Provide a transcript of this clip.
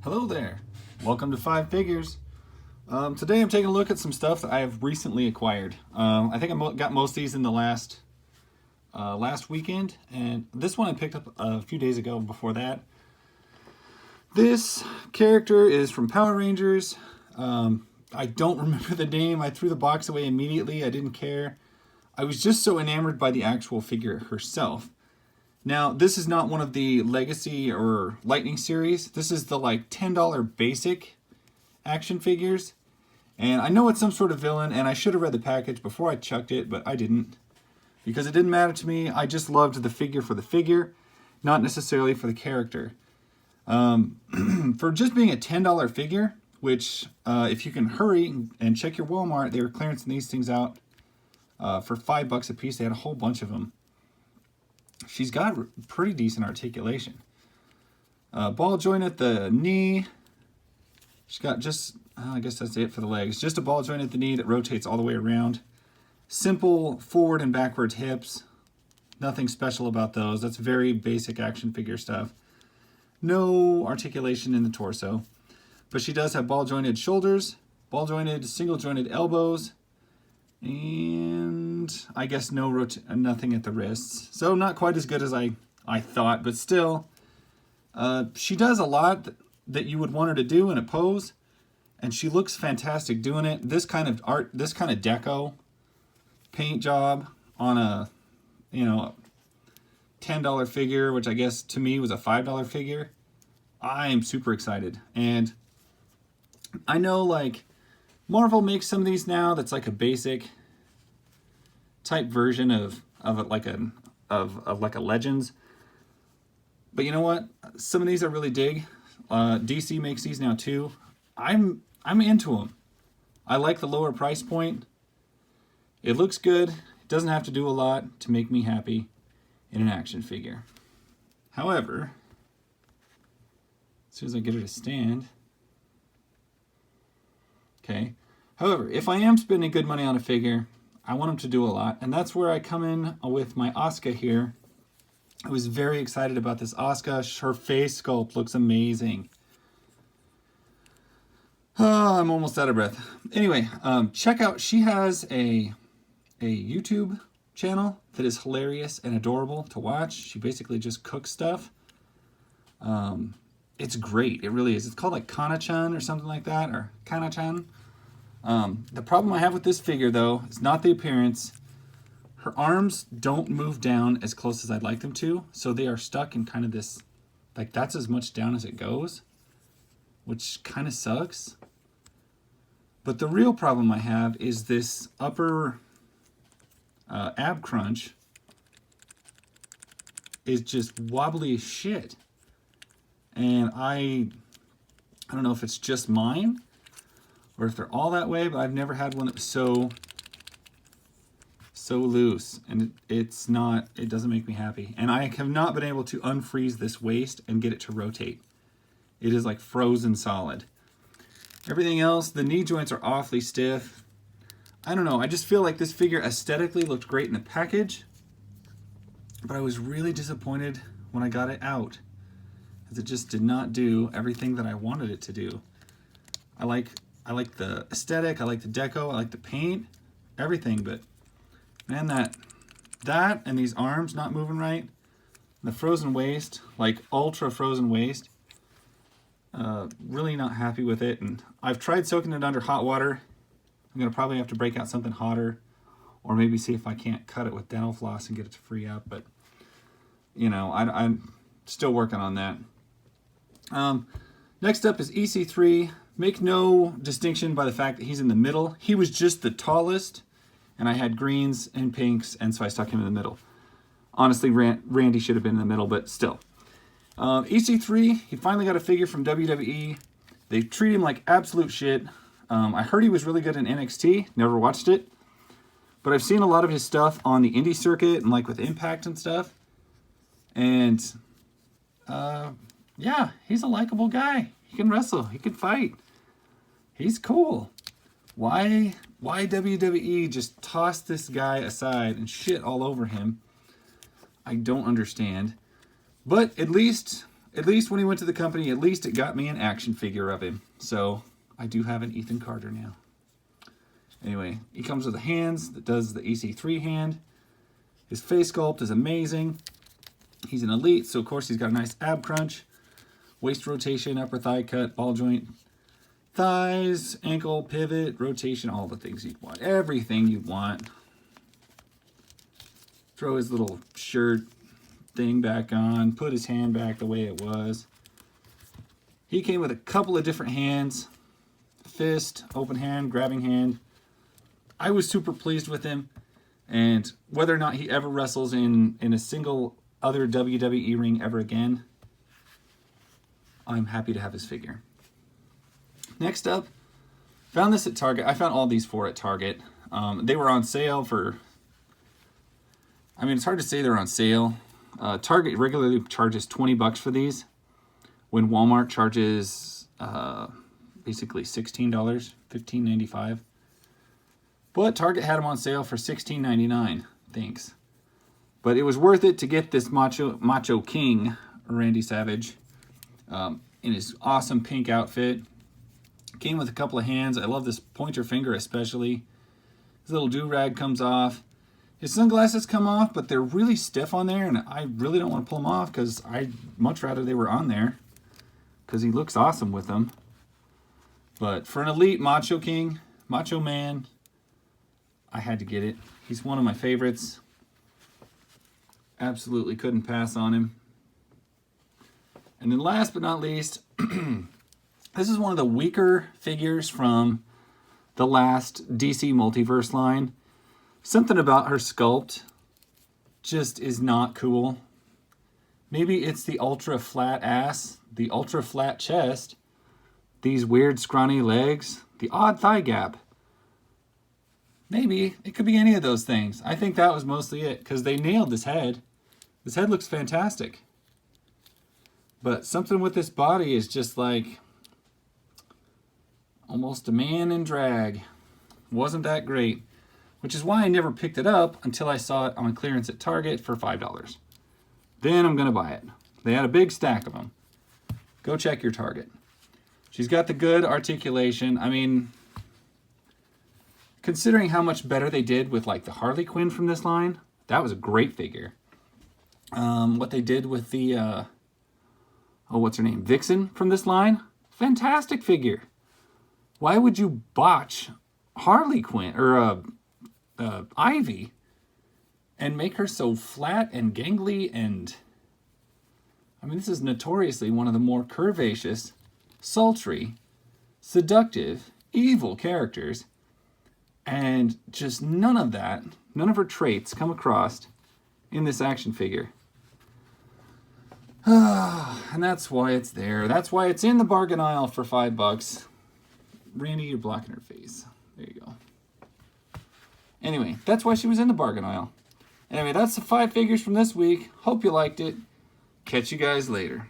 Hello there. Welcome to Five Figures. Today I'm taking a look at some stuff that I have recently acquired. I think I got most of these in the last weekend, and this one I picked up a few days ago before that. This character is from Power Rangers. I don't remember the name. I threw the box away immediately. I didn't care. I was just so enamored by the actual figure herself. Now, this is not one of the Legacy or Lightning series. This is the like $10 basic action figures. And I know it's some sort of villain, and I should have read the package before I chucked it, but I didn't. Because it didn't matter to me. I just loved the figure for the figure, not necessarily for the character. For just being a $10 figure, which if you can hurry and check your Walmart, they were clearancing these things out for $5 a piece. They had a whole bunch of them. She's got pretty decent articulation. Ball joint at the knee. She's got just, I guess that's it for the legs. Just a ball joint at the knee that rotates all the way around. Simple forward and backwards hips. Nothing special about those. That's very basic action figure stuff. No articulation in the torso. But she does have ball jointed shoulders, ball jointed, single jointed elbows, and I guess nothing at the wrists. So not quite as good as I thought, but still, she does a lot that you would want her to do in a pose, and she looks fantastic doing it. This kind of art, this kind of deco paint job on a, $10 figure, which I guess to me was a $5 figure. I am super excited. And I know like Marvel makes some of these now that's like a basic type version of like a Legends. But you know what? Some of these I really dig. DC makes these now too. I'm into them. I like the lower price point. It looks good. It doesn't have to do a lot to make me happy in an action figure. However, as soon as I get her to stand. Okay. However, if I am spending good money on a figure, I want them to do a lot. And that's where I come in with my Asuka here. I was very excited about this Asuka. Her face sculpt looks amazing. Oh, I'm almost out of breath. Anyway, check out, she has a YouTube channel that is hilarious and adorable to watch. She basically just cooks stuff. It's great. It really is. It's called like Kana-chan or something like that, or Kana-chan. The problem I have with this figure, though, is not the appearance. Her arms don't move down as close as I'd like them to, so they are stuck in kind of this, like that's as much down as it goes, which kind of sucks. But the real problem I have is this upper ab crunch is just wobbly as shit. And I don't know if it's just mine or if they're all that way, but I've never had one that was so loose, and it doesn't make me happy. And I have not been able to unfreeze this waist and get it to rotate. It is like frozen solid. Everything else, the knee joints are awfully stiff. I don't know, I just feel like this figure aesthetically looked great in the package, but I was really disappointed when I got it out, because it just did not do everything that I wanted it to do. I like the aesthetic, I like the deco, I like the paint, everything, but man, that and these arms not moving right, the frozen waist, like ultra frozen waist, really not happy with it. And I've tried soaking it under hot water. I'm gonna probably have to break out something hotter, or maybe see if I can't cut it with dental floss and get it to free up. But I'm still working on that. Next up is EC3. Make no distinction by the fact that he's in the middle. He was just the tallest, and I had greens and pinks, and so I stuck him in the middle. Honestly, Randy should have been in the middle, but still. EC3, he finally got a figure from WWE. They treat him like absolute shit. I heard he was really good in NXT. Never watched it. But I've seen a lot of his stuff on the indie circuit and like with Impact and stuff. And yeah, he's a likable guy. He can wrestle. He can fight. He's cool. Why WWE just tossed this guy aside and shit all over him? I don't understand. But at least at least when he went to the company, at least it got me an action figure of him. So I do have an Ethan Carter now. Anyway, he comes with the hands that does the EC3 hand. His face sculpt is amazing. He's an elite, so of course he's got a nice ab crunch, waist rotation, upper thigh cut, ball joint, thighs, ankle, pivot, rotation, all the things you'd want. Everything you'd want. Throw his little shirt thing back on, put his hand back the way it was. He came with a couple of different hands, fist, open hand, grabbing hand. I was super pleased with him, and whether or not he ever wrestles in a single other WWE ring ever again, I'm happy to have his figure. Next up, found this at Target. I found all these four at Target. They were on sale for, I mean, it's hard to say they're on sale. Target regularly charges $20 for these, when Walmart charges basically $16, $15.95. But Target had them on sale for $16.99. Thanks. But it was worth it to get this Macho King, Randy Savage, in his awesome pink outfit. Came with a couple of hands. I love this pointer finger especially. His little do-rag comes off. His sunglasses come off, but they're really stiff on there, and I really don't want to pull them off because I'd much rather they were on there because he looks awesome with them. But for an elite Macho King, Macho Man, I had to get it. He's one of my favorites. Absolutely couldn't pass on him. And then last but not least, this is one of the weaker figures from the last DC Multiverse line. Something about her sculpt just is not cool. Maybe it's the ultra flat ass, the ultra flat chest, these weird scrawny legs, the odd thigh gap. Maybe it could be any of those things. I think that was mostly it because they nailed this head. This head looks fantastic. But something with this body is just like almost a man in drag. Wasn't that great. Which is why I never picked it up until I saw it on clearance at Target for $5. Then I'm going to buy it. They had a big stack of them. Go check your Target. She's got the good articulation. I mean, considering how much better they did with like the Harley Quinn from this line, that was a great figure. What they did with the, oh, what's her name? Vixen from this line, fantastic figure. Why would you botch Harley Quinn or Ivy and make her so flat and gangly? And I mean, this is notoriously one of the more curvaceous, sultry, seductive, evil characters, and just none of that, none of her traits come across in this action figure. And that's why it's there. That's why it's in the bargain aisle for $5. Randy, you're blocking her face. There you go. Anyway, that's why she was in the bargain aisle. Anyway, that's the 5 figures from this week. Hope you liked it. Catch you guys later.